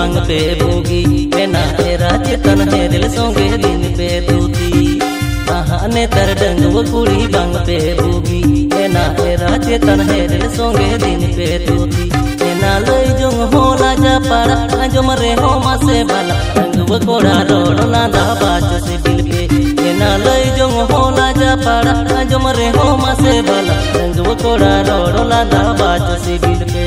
बांग पे बोगी एना एरा चेतन हेरल सोंगे दिन पे दूती आहाने तर डंगव कुड़ी बांग पे बोगी एना एरा चेतन हेरल सोंगे दिन पे दूती एना लई जोंग होला जा पारा आंजम रे हो मासे बाला डंगव कोड़ा रोड ना दा बाचो से बिल पे एना लई जोंग होला जा पारा आंजम रे हो मासे बाला डंगव कोड़ा रोड ना दा बाचो से बिल पे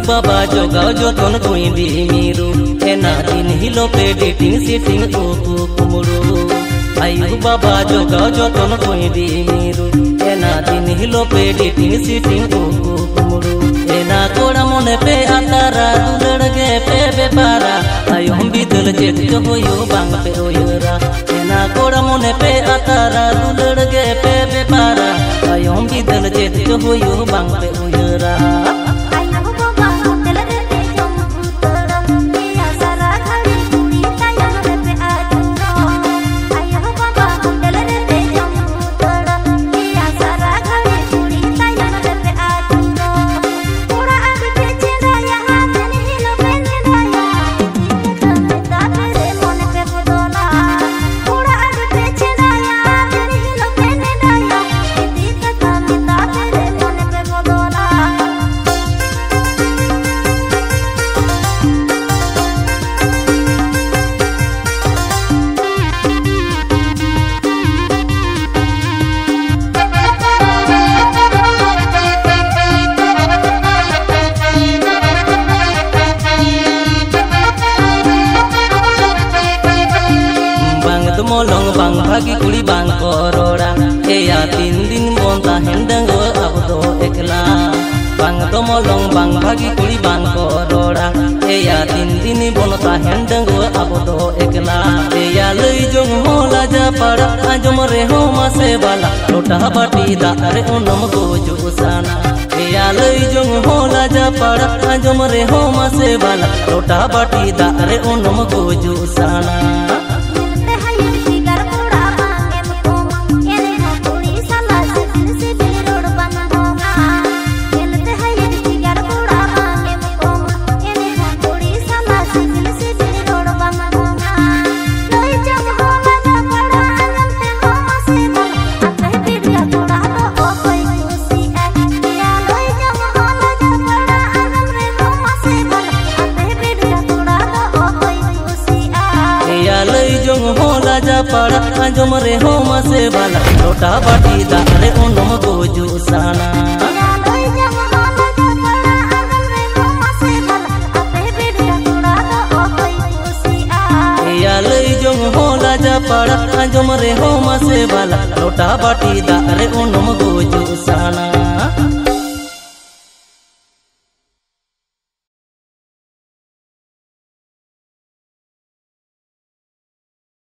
बाबा जोगाओ जोतन कोई दी मीरू एना दिन हिलो पे डेटिंग सीटिंग ओको कुमरू आयु बाबा जोगाओ जोतन कोई दी मीरू एना दिन हिलो पे डेटिंग सीटिंग ओको कुमरू एना कोड़ा मोने पे आतारा दुलड़ गे पे बेपारा आयु हम बिदल जेत जो होयो बांग पे ओयरा एना कोड़ा मोने पे आतारा दुलड़ गे पे बेपारा आयु हम बिदल जेत जो होयो बांग पे ओयरा मोलंग बांग भागी कुड़ी बांग करोड़ा एया 3 दिन बोंता हेंडंग अब दो एकला बांग तो मोलंग बांग भागी कुड़ी बांग करोड़ा एया 3 दिन बोंता हेंडंग अब दो एकला एया लई जोंग मोला जा पड़ा आंजम रे हो मासे बाला लोटा बाटी दारे ओनम गोजो साना एया लई जोंग मोला जा पड़ा आंजम रे हो मासे बाला लोटा बाटी दारे ओनम गोजो साना होला जा पड़ा आंजम रे हो मासे बाला लोटा बाटी दारे ओनम गोजो साना या लई जोंग होला जा पड़ा आंजम रे हो मासे बाला लोटा बाटी दारे ओनम